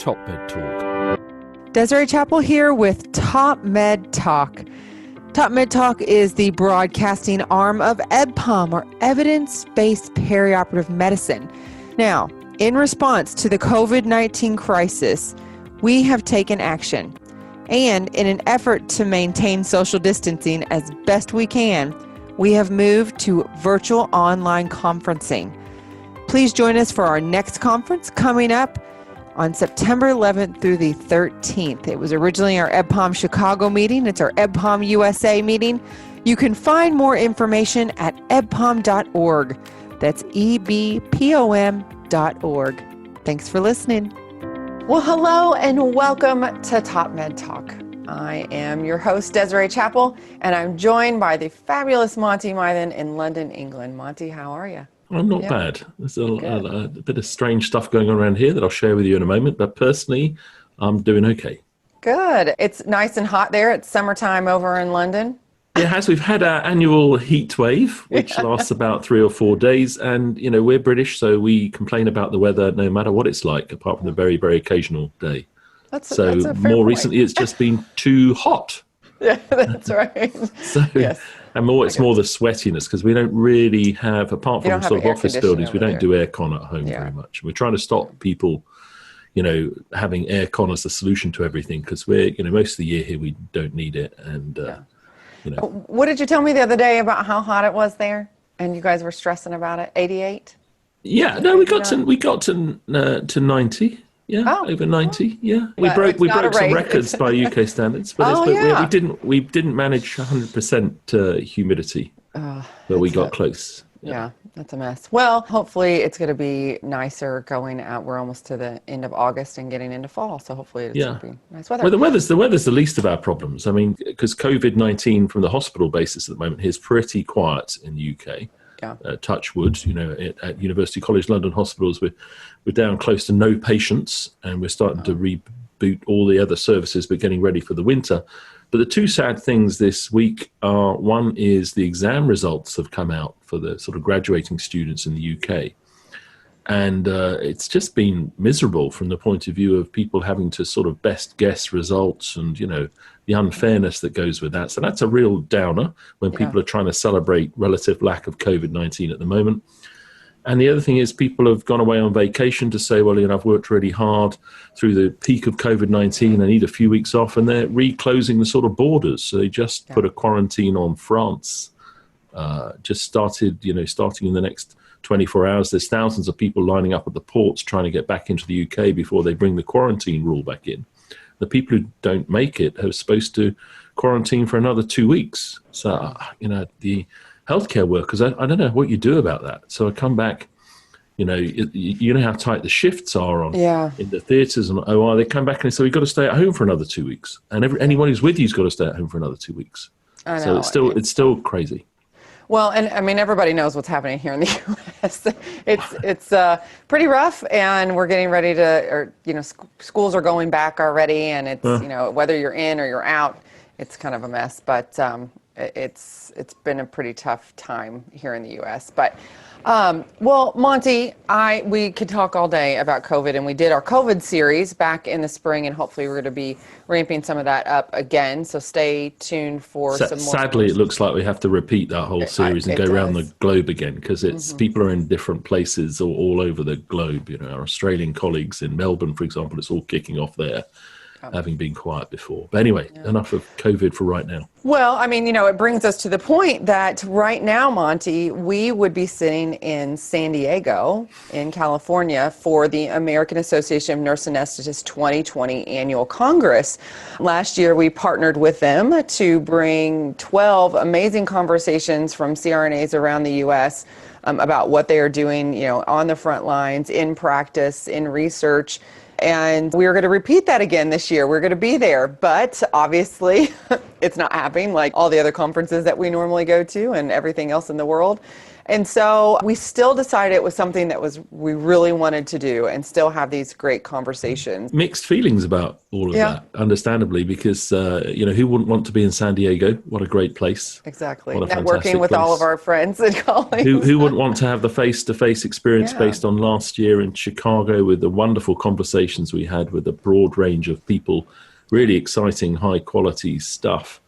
Top Med Talk. Desiree Chappell here with Top Med Talk. Top Med Talk is the broadcasting arm of EBPOM, or Evidence-Based Perioperative Medicine. Now, in response to the COVID-19 crisis, we have taken action. And in an effort to maintain social distancing as best we can, we have moved to virtual online conferencing. Please join us for our next conference coming up on September 11th through the 13th. It was originally our EBPOM Chicago meeting. It's our EBPOM USA meeting. You can find more information at ebpom.org. That's ebpom.org. Thanks for listening. Well, hello and welcome to Top Med Talk. I am your host, Desiree Chappell, and I'm joined by the fabulous Monty Mythen in London, England. Monty, how are you? I'm not bad. There's a bit of strange stuff going on around here that I'll share with you in a moment, but personally, I'm doing okay. Good. It's nice and hot there. It's summertime over in London. It has. We've had our annual heat wave, which lasts about 3 or 4 days, and, you know, we're British, so we complain about the weather no matter what it's like, apart from the very, very occasional day. That's a fair point. Recently, it's just been too hot. Yeah, that's right. Yes. And it's more the sweatiness, because we don't really have, apart from sort of office buildings, we don't do aircon at home very much. We're trying to stop people, you know, having aircon as the solution to everything, because most of the year here we don't need it. And, you know. What did you tell me the other day about how hot it was there? And you guys were stressing about it? 88? Yeah, no, we got to 90. Yeah, over 90. Yeah, we broke some records by UK standards, but we didn't manage 100% humidity, but we got close. Yeah, that's a mess. Well, hopefully it's going to be nicer going out. We're almost to the end of August and getting into fall, so hopefully it's going to be nice weather. Well, the weather's the least of our problems. I mean, because COVID-19 from the hospital basis at the moment is pretty quiet in the UK. Touch wood, at University College London hospitals, we're down close to no patients, and we're starting to reboot all the other services, but getting ready for the winter. But the two sad things this week are, one is the exam results have come out for the sort of graduating students in the UK. And it's just been miserable from the point of view of people having to sort of best guess results and, the unfairness that goes with that. So that's a real downer when people are trying to celebrate relative lack of COVID-19 at the moment. And the other thing is people have gone away on vacation to say, well, I've worked really hard through the peak of COVID-19. I need a few weeks off, and they're reclosing the sort of borders. So they just put a quarantine on France. Just starting in the next 24 hours. There's thousands of people lining up at the ports trying to get back into the UK before they bring the quarantine rule back in. The people who don't make it are supposed to quarantine for another 2 weeks. So, the healthcare workers, I don't know what you do about that. So I come back, you know how tight the shifts are in the theatres and OR. They come back and they say, we've got to stay at home for another 2 weeks. And anyone who's with you's got to stay at home for another 2 weeks. I know. So it's still crazy. Well, and I mean, everybody knows what's happening here in the U.S. It's pretty rough, and we're getting ready schools are going back already, and it's, whether you're in or you're out, it's kind of a mess. But it's been a pretty tough time here in the U.S. But well, Monty, we could talk all day about COVID, and we did our COVID series back in the spring, and hopefully we're going to be ramping some of that up again. So stay tuned for some more. Sadly, it looks like we have to repeat that whole series and go around the globe again, because people are in different places all over the globe. Our Australian colleagues in Melbourne, for example, it's all kicking off there, having been quiet before. But anyway, enough of COVID for right now. Well, I mean, it brings us to the point that right now, Monty, we would be sitting in San Diego in California for the American Association of Nurse Anesthetists 2020 Annual Congress. Last year, we partnered with them to bring 12 amazing conversations from CRNAs around the U.S. About what they are doing, on the front lines, in practice, in research. And we're going to repeat that again this year. We're going to be there, but obviously it's not happening like all the other conferences that we normally go to and everything else in the world. And so we still decided it was something that we really wanted to do and still have these great conversations. Mixed feelings about all of that, understandably, because, who wouldn't want to be in San Diego? What a great place. Exactly. What a Networking with place. all of our friends and colleagues. Who wouldn't want to have the face-to-face experience based on last year in Chicago with the wonderful conversations we had with a broad range of people, really exciting, high-quality stuff.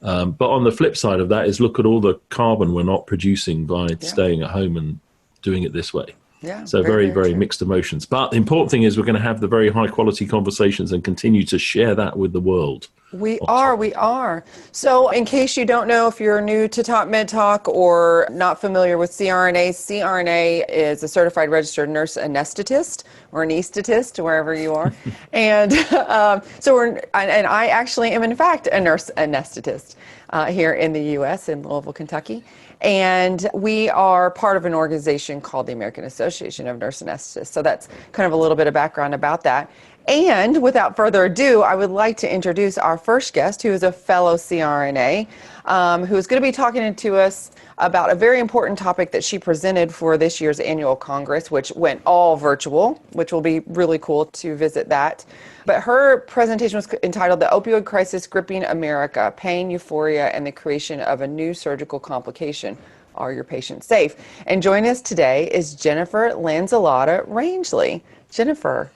But on the flip side of that is look at all the carbon we're not producing by staying at home and doing it this way. Yeah, so very mixed emotions. But the important thing is we're going to have the very high quality conversations and continue to share that with the world. We are. So in case you don't know, if you're new to Top Med Talk or not familiar with CRNA, CRNA is a certified registered nurse anesthetist or anesthetist, wherever you are. And I actually am in fact a nurse anesthetist here in the U.S. in Louisville, Kentucky. And we are part of an organization called the American Association of Nurse Anesthetists. So that's kind of a little bit of background about that. And without further ado, I would like to introduce our first guest, who is a fellow CRNA, who is going to be talking to us about a very important topic that she presented for this year's annual Congress, which went all virtual, which will be really cool to visit that. But her presentation was entitled "The Opioid Crisis Gripping America: Pain, Euphoria, and the Creation of a New Surgical Complication. Are your patients safe?" And joining us today is Jennifer Lanzillotta-Rangeley. Jennifer,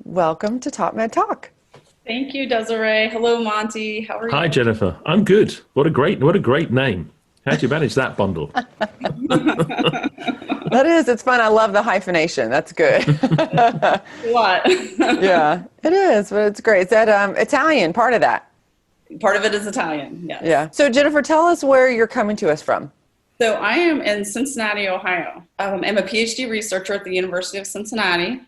welcome to Top Med Talk. Thank you, Desiree. Hello, Monty. How are you? Hi, Jennifer. I'm good. What a great name. How'd you manage that bundle? It's fun. I love the hyphenation. That's good. A lot. Yeah, it is, but it's great. Is that Italian, part of that? Part of it is Italian, yes. Yeah. So Jennifer, tell us where you're coming to us from. So I am in Cincinnati, Ohio. I'm a PhD researcher at the University of Cincinnati,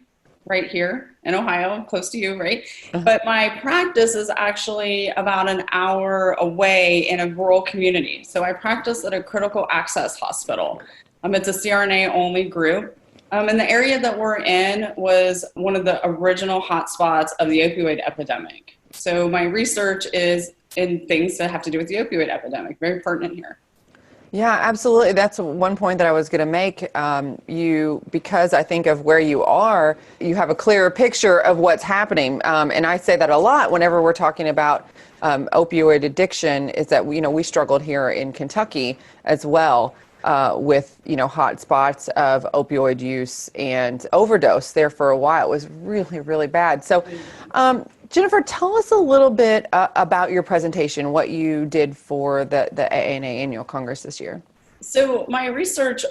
right here in Ohio, close to you, right? But my practice is actually about an hour away in a rural community. So I practice at a critical access hospital. It's a CRNA only group. And the area that we're in was one of the original hotspots of the opioid epidemic. So my research is in things that have to do with the opioid epidemic, very pertinent here. Yeah, absolutely. That's one point that I was going to make. Because I think of where you are, you have a clearer picture of what's happening. And I say that a lot whenever we're talking about opioid addiction, is that we struggled here in Kentucky as well with hot spots of opioid use and overdose there for a while. It was really, really bad. So Jennifer, tell us a little bit about your presentation, what you did for the AANA Annual Congress this year. So my research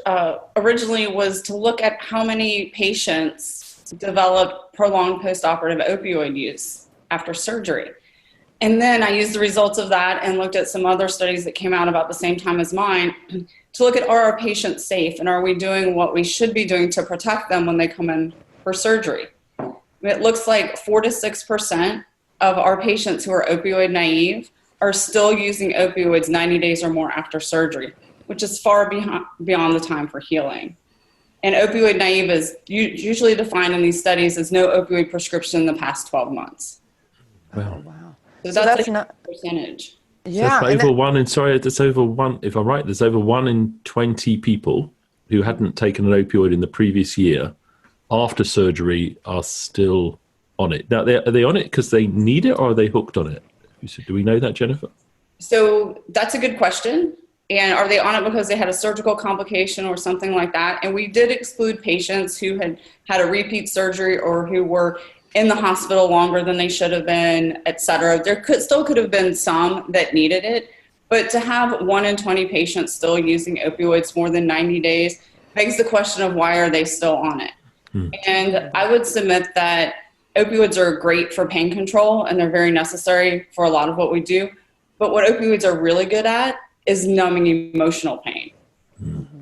originally was to look at how many patients develop prolonged postoperative opioid use after surgery. And then I used the results of that and looked at some other studies that came out about the same time as mine to look at, are our patients safe and are we doing what we should be doing to protect them when they come in for surgery? It looks like 4 to 6% of our patients who are opioid naive are still using opioids 90 days or more after surgery, which is far beyond the time for healing. And opioid naive is usually defined in these studies as no opioid prescription in the past 12 months. Wow. So that's a percentage. Yeah. So that's over one, if I'm right, there's over 1 in 20 people who hadn't taken an opioid in the previous year after surgery are still on it. Now, are they on it because they need it, or are they hooked on it? Do we know that, Jennifer? So that's a good question. And are they on it because they had a surgical complication or something like that? And we did exclude patients who had a repeat surgery or who were in the hospital longer than they should have been, et cetera. There could have been some that needed it. But to have 1 in 20 patients still using opioids more than 90 days begs the question of why are they still on it? And I would submit that opioids are great for pain control and they're very necessary for a lot of what we do. But what opioids are really good at is numbing emotional pain.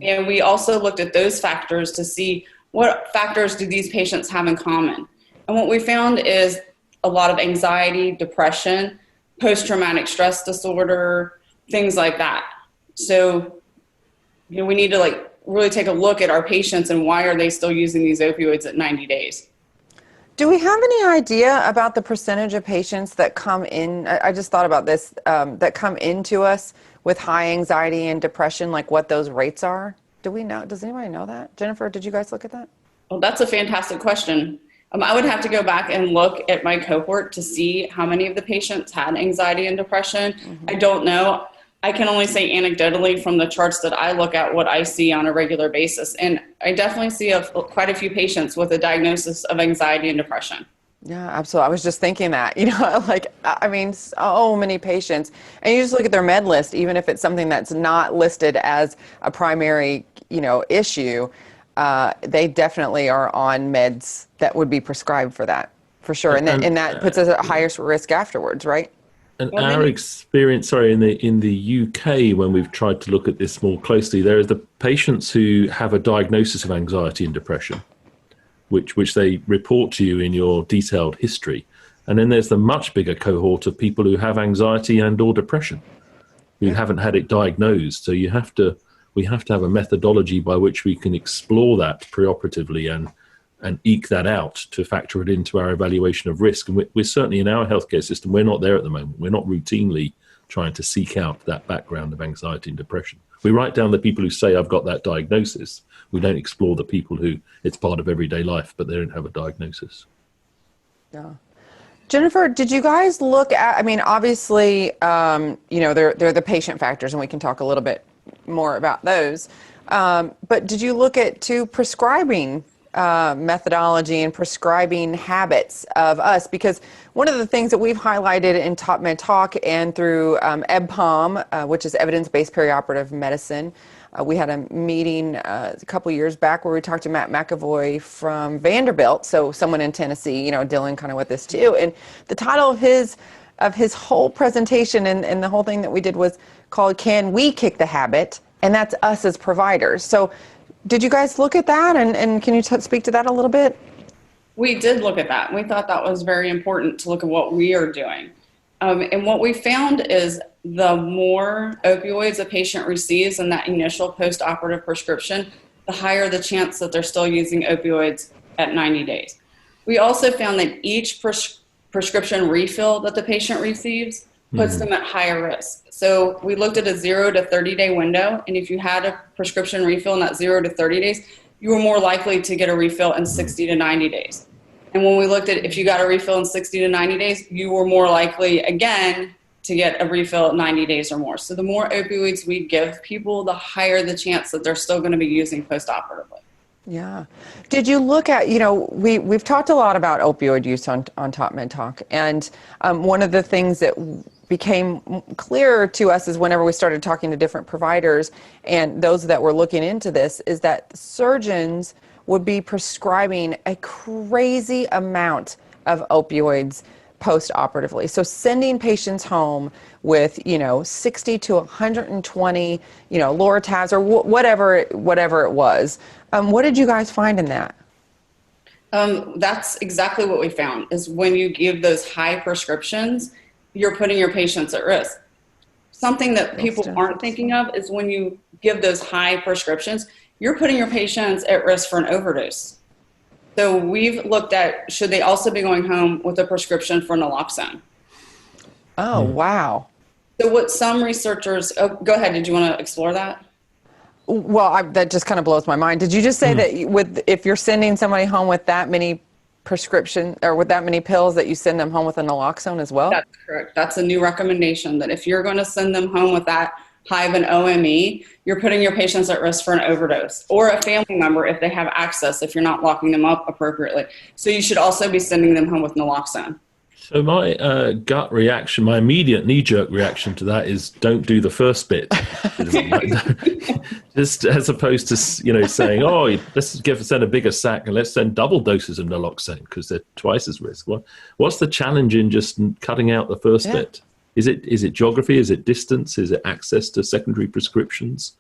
And we also looked at those factors to see what factors do these patients have in common. And what we found is a lot of anxiety, depression, post-traumatic stress disorder, things like that. So, we need to really take a look at our patients and why are they still using these opioids at 90 days. Do we have any idea about the percentage of patients that come in? I just thought about this, that come into us with high anxiety and depression, like what those rates are? Do we know? Does anybody know that? Jennifer, did you guys look at that? Well, that's a fantastic question. I would have to go back and look at my cohort to see how many of the patients had anxiety and depression. I don't know. I can only say anecdotally from the charts that I look at what I see on a regular basis. And I definitely see quite a few patients with a diagnosis of anxiety and depression. Yeah, absolutely. I was just thinking that, I mean, so many patients, and you just look at their med list, even if it's something that's not listed as a primary, issue, they definitely are on meds that would be prescribed for that, for sure. And that puts us at higher risk afterwards, right? And our experience, in the UK, when we've tried to look at this more closely, there are the patients who have a diagnosis of anxiety and depression, which they report to you in your detailed history. And then there's the much bigger cohort of people who have anxiety and or depression, who haven't had it diagnosed. So we have to have a methodology by which we can explore that preoperatively and eke that out to factor it into our evaluation of risk. And we're certainly in our healthcare system, we're not there at the moment. We're not routinely trying to seek out that background of anxiety and depression. We write down the people who say, I've got that diagnosis. We don't explore the people who it's part of everyday life, but they don't have a diagnosis. Yeah. Jennifer, did you guys look at, I mean, obviously, there are the patient factors, and we can talk a little bit more about those. But did you look at prescribing methodology and prescribing habits of us? Because one of the things that we've highlighted in Top Med Talk and through EBPOM, which is evidence-based perioperative medicine, we had a meeting a couple years back where we talked to Matt McAvoy from Vanderbilt, so someone in Tennessee, dealing kind of with this too. And the title of his whole presentation and the whole thing that we did was called "Can We Kick the Habit?" And that's us as providers. So did you guys look at that? And can you speak to that a little bit? We did look at that. We thought that was very important to look at what we are doing. And what we found is the more opioids a patient receives in that initial post-operative prescription, the higher the chance that they're still using opioids at 90 days. We also found that each prescription refill that the patient receives puts them at higher risk. So we looked at a 0 to 30-day window, and if you had a prescription refill in that 0 to 30 days, you were more likely to get a refill in 60 to 90 days. And when we looked at if you got a refill in 60 to 90 days, you were more likely, again, to get a refill at 90 days or more. So the more opioids we give people, the higher the chance that they're still going to be using post-operatively. Yeah. Did you look at, we've talked a lot about opioid use on Top Med Talk. And one of the things that became clearer to us is whenever we started talking to different providers and those that were looking into this is that surgeons would be prescribing a crazy amount of opioids post-operatively. So sending patients home with, 60 to 120, Lorataz or whatever it was. What did you guys find in that? That's exactly what we found is when you give those high prescriptions, you're putting your patients at risk. Something that people aren't thinking of is when you give those high prescriptions, you're putting your patients at risk for an overdose. So we've looked at, should they also be going home with a prescription for naloxone? Oh, wow. So what some researchers, go ahead, did you want to explore that? Well, that just kind of blows my mind. Did you just say that if you're sending somebody home with that many prescription or with that many pills that you send them home with a naloxone as well? That's correct. That's a new recommendation that if you're going to send them home with that high of an OME, you're putting your patients at risk for an overdose or a family member if they have access, if you're not locking them up appropriately. So you should also be sending them home with naloxone. So my gut reaction, my immediate knee-jerk reaction to that is don't do the first bit. Just as opposed to, saying, let's send a bigger sack and let's send double doses of naloxone because they're twice as risk. What's the challenge in just cutting out the first bit? Is it geography? Is it distance? Is it access to secondary prescriptions?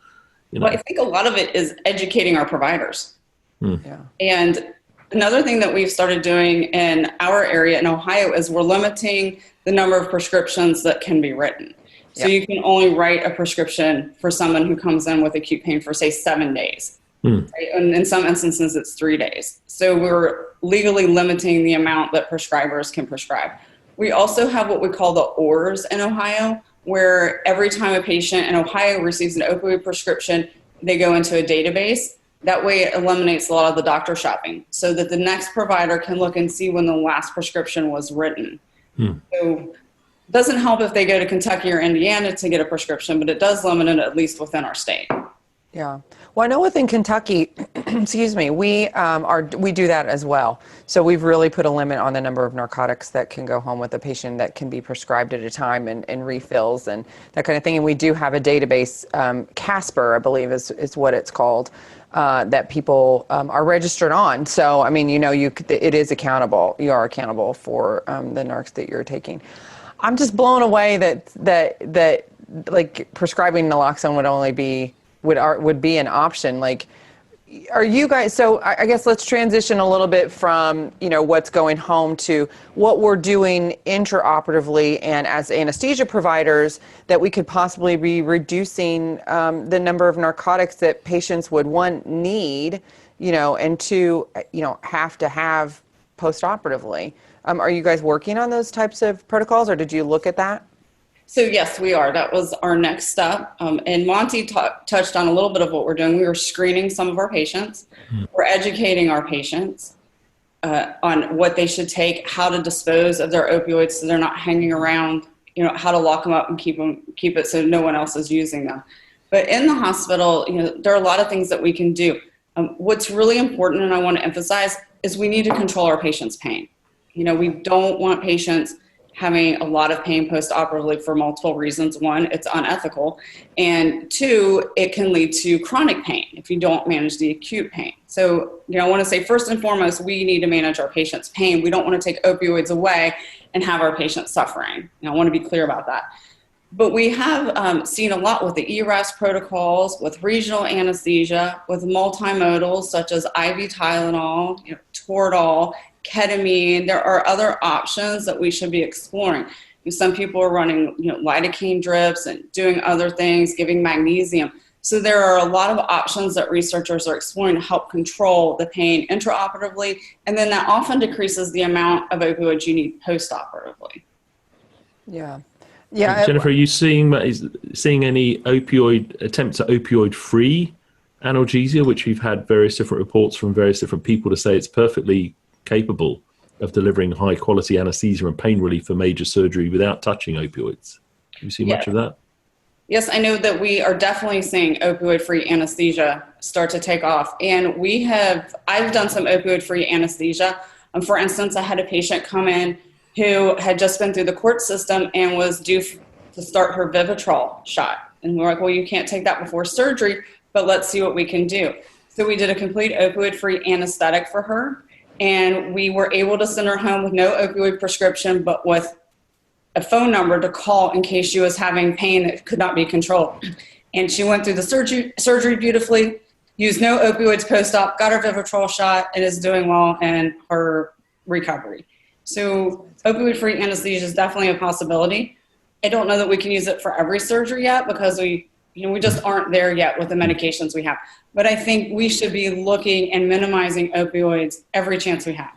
Well, I think a lot of it is educating our providers. Yeah. And another thing that we've started doing in our area in Ohio is we're limiting the number of prescriptions that can be written. So you can only write a prescription for someone who comes in with acute pain for, say, 7 days. Right? And in some instances, it's 3 days. So we're legally limiting the amount that prescribers can prescribe. We also have what we call the ORs in Ohio, where every time a patient in Ohio receives an opioid prescription, they go into a database. That way it eliminates a lot of the doctor shopping so that the next provider can look and see when the last prescription was written. So it doesn't help if they go to Kentucky or Indiana to get a prescription, but it does limit it at least within our state. Yeah. Well, I know within Kentucky, excuse me, we do that as well. So we've really put a limit on the number of narcotics that can go home with a patient that can be prescribed at a time, and refills and that kind of thing. And we do have a database, Casper, I believe is what it's called, that people are registered on. So, I mean, it is accountable. You are accountable for the narcs that you're taking. I'm just blown away that like prescribing naloxone would be an option. Like, are you guys, so I guess let's transition a little bit from, what's going home to what we're doing intraoperatively and as anesthesia providers that we could possibly be reducing the number of narcotics that patients would, one, need, and two, have to have postoperatively. Are you guys working on those types of protocols, or did you look at that? So yes, we are. That was our next step. And Monty touched on a little bit of what we're doing. We were screening some of our patients. We're educating our patients on what they should take, how to dispose of their opioids so they're not hanging around, how to lock them up and keep it so no one else is using them. But in the hospital, there are a lot of things that we can do. What's really important, and I want to emphasize, is we need to control our patients' pain. We don't want patients having a lot of pain post-operatively for multiple reasons. One, it's unethical. And two, it can lead to chronic pain if you don't manage the acute pain. So, I want to say first and foremost, we need to manage our patients' pain. We don't want to take opioids away and have our patients suffering. I want to be clear about that. But we have seen a lot with the ERAS protocols, with regional anesthesia, with multimodals such as IV Tylenol, Toradol, ketamine. There are other options that we should be exploring. Some people are running, lidocaine drips and doing other things, giving magnesium. So there are a lot of options that researchers are exploring to help control the pain intraoperatively, and then that often decreases the amount of opioids you need postoperatively. Yeah. Jennifer, are you seeing any attempts at opioid-free analgesia, which we've had various different reports from various different people to say it's perfectly capable of delivering high quality anesthesia and pain relief for major surgery without touching opioids? Have you seen much of that? Yes, I know that we are definitely seeing opioid-free anesthesia start to take off. And I've done some opioid-free anesthesia. For instance, I had a patient come in who had just been through the court system and was due to start her Vivitrol shot. And we're like, well, you can't take that before surgery, but let's see what we can do. So we did a complete opioid-free anesthetic for her. And we were able to send her home with no opioid prescription, but with a phone number to call in case she was having pain that could not be controlled. And she went through the surgery beautifully, used no opioids post-op, got her Vivitrol shot, and is doing well in her recovery. So opioid-free anesthesia is definitely a possibility. I don't know that we can use it for every surgery yet because we just aren't there yet with the medications we have. But I think we should be looking and minimizing opioids every chance we have.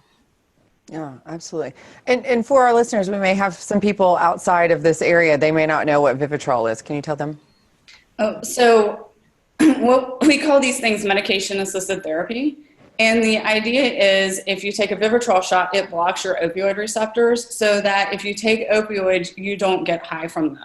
Yeah, absolutely. And for our listeners, we may have some people outside of this area. They may not know what Vivitrol is. Can you tell them? So what we call these things medication-assisted therapy. And the idea is if you take a Vivitrol shot, it blocks your opioid receptors so that if you take opioids, you don't get high from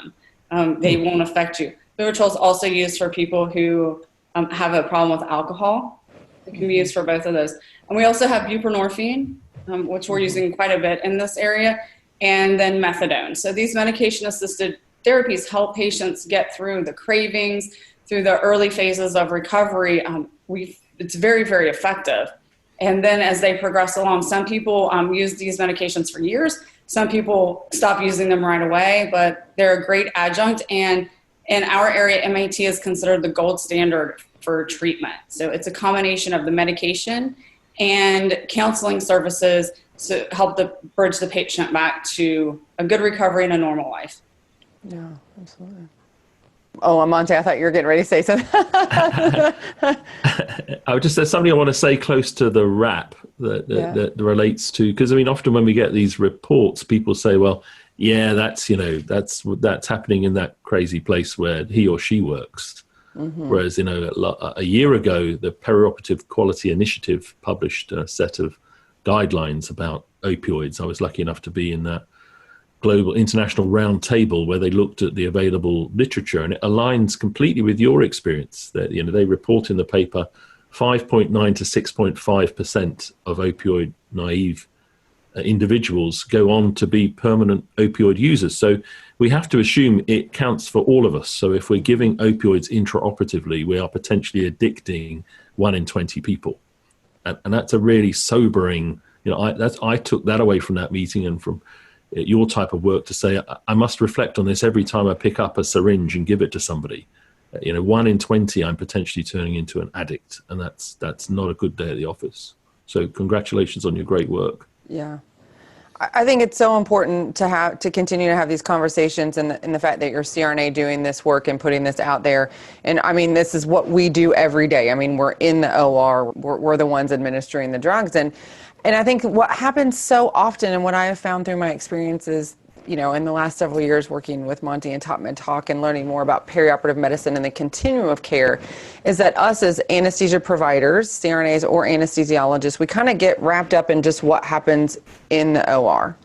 them. They won't affect you. Vivitrol is also used for people who have a problem with alcohol. It can be used for both of those. And we also have buprenorphine, which we're using quite a bit in this area, and then methadone. So these medication-assisted therapies help patients get through the cravings, through the early phases of recovery. It's very, very effective. And then as they progress along, some people use these medications for years. Some people stop using them right away, but they're a great adjunct. And in our area, MAT is considered the gold standard for treatment. So it's a combination of the medication and counseling services to help bridge the patient back to a good recovery and a normal life. Yeah, absolutely. Oh, Monty, I thought you were getting ready to say something. There's something I want to say close to the wrap that relates to, because often when we get these reports, people say, well, yeah, that's happening in that crazy place where he or she works. Whereas, a year ago, the Perioperative Quality Initiative published a set of guidelines about opioids. I was lucky enough to be in that global international round table where they looked at the available literature, and it aligns completely with your experience. That they report in the paper 5.9 to 6.5% of opioid naive individuals go on to be permanent opioid users. So we have to assume it counts for all of us. So if we're giving opioids intraoperatively, we are potentially addicting 1 in 20 people. And that's a really sobering, I took that away from that meeting and from your type of work to say, I must reflect on this every time I pick up a syringe and give it to somebody. 1 in 20, I'm potentially turning into an addict, and that's not a good day at the office. So congratulations on your great work. Yeah. I think it's so important to continue to have these conversations, and the fact that you're CRNA doing this work and putting this out there. And I mean, this is what we do every day. I mean, we're in the OR, we're the ones administering the drugs. And I think what happens so often, and what I have found through my experiences, in the last several years working with Monty and Top Med Talk and learning more about perioperative medicine and the continuum of care, is that us as anesthesia providers, CRNAs or anesthesiologists, we kind of get wrapped up in just what happens in the OR,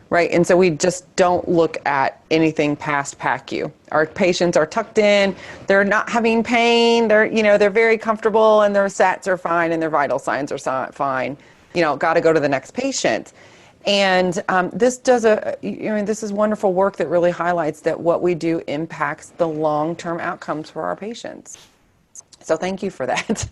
right? And so we just don't look at anything past PACU. Our patients are tucked in, they're not having pain, they're very comfortable, and their SATs are fine and their vital signs are fine. Got to go to the next patient. And this is wonderful work that really highlights that what we do impacts the long-term outcomes for our patients. So thank you for that.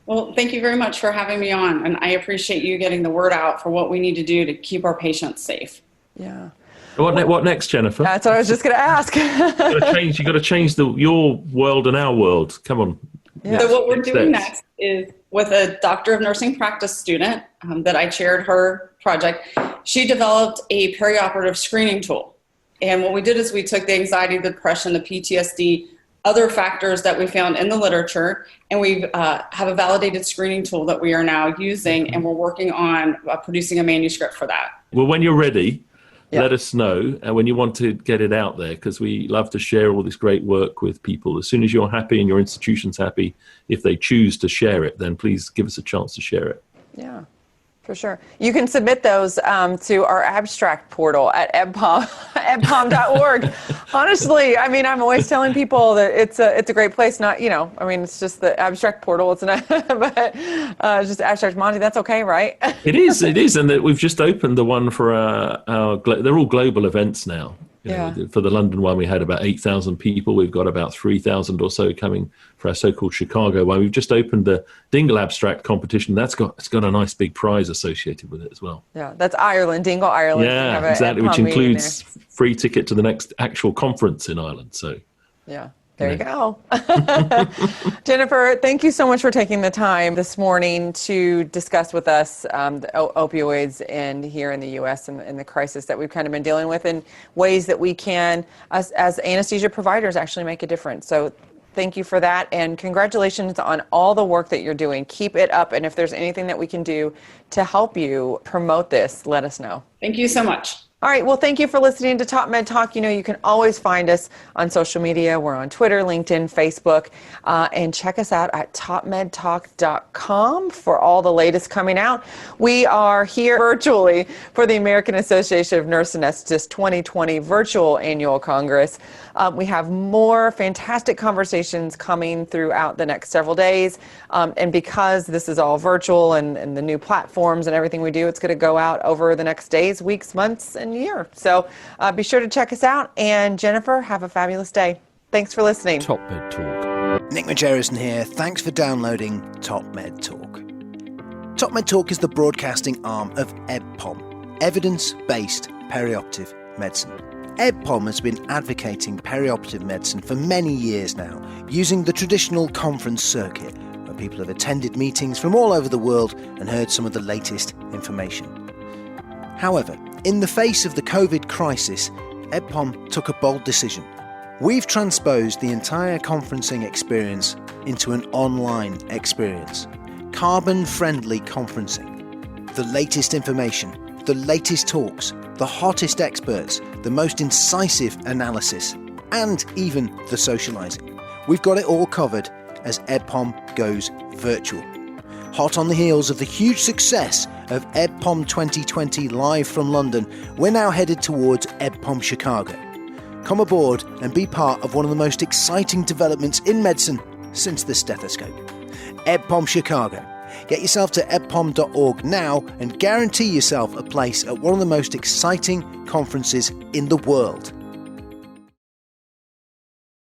Well, thank you very much for having me on. And I appreciate you getting the word out for what we need to do to keep our patients safe. Yeah. What next, Jennifer? That's what I was just going to ask. You got to change your world and our world. Come on. Yeah. So what we're doing next is with a doctor of nursing practice student that I chaired her project. She developed a perioperative screening tool. And what we did is we took the anxiety, the depression, the PTSD, other factors that we found in the literature, and we have a validated screening tool that we are now using, and we're working on producing a manuscript for that. Well, when you're ready, let us know, and when you want to get it out there, because we love to share all this great work with people. As soon as you're happy and your institution's happy, if they choose to share it, then please give us a chance to share it. Yeah, for sure. You can submit those to our abstract portal at ebpom.org. Honestly, I mean, I'm always telling people that it's a great place. Not, it's just the abstract portal. It's not, but just abstract Monty. That's okay, right? It is, and that we've just opened the one for they're all global events now. For the London one, we had about 8,000 people. We've got about 3,000 or so coming for our so-called Chicago one. We've just opened the Dingle Abstract competition. It's got a nice big prize associated with it as well. Yeah, that's Ireland, Dingle, Ireland. Yeah, exactly, which includes free ticket to the next actual conference in Ireland. So yeah. There you go. Jennifer, thank you so much for taking the time this morning to discuss with us the opioids and here in the U.S. and the crisis that we've kind of been dealing with, and ways that we can, as anesthesia providers, actually make a difference. So thank you for that, and congratulations on all the work that you're doing. Keep it up, and if there's anything that we can do to help you promote this, let us know. Thank you so much. All right. Well, thank you for listening to Top Med Talk. You can always find us on social media. We're on Twitter, LinkedIn, Facebook, and check us out at topmedtalk.com for all the latest coming out. We are here virtually for the American Association of Nurse Anesthetists 2020 Virtual Annual Congress. We have more fantastic conversations coming throughout the next several days. And because this is all virtual and the new platforms and everything we do, it's going to go out over the next days, weeks, months, and year. So be sure to check us out. And Jennifer, have a fabulous day. Thanks for listening. Top Med Talk. Nick Majerison here. Thanks for downloading Top Med Talk. Top Med Talk is the broadcasting arm of EBPOM, Evidence-Based Perioperative Medicine. EBPOM has been advocating perioperative medicine for many years now, using the traditional conference circuit, where people have attended meetings from all over the world and heard some of the latest information. However, in the face of the COVID crisis, EBPOM took a bold decision. We've transposed the entire conferencing experience into an online experience. Carbon-friendly conferencing. The latest information, the latest talks, the hottest experts, the most incisive analysis, and even the socializing. we've got it all covered as EdPom goes virtual. Hot on the heels of the huge success of EdPom 2020 live from London, we're now headed towards EdPom Chicago. Come aboard and be part of one of the most exciting developments in medicine since the stethoscope. EdPom Chicago. Get yourself to edpom.org now and guarantee yourself a place at one of the most exciting conferences in the world.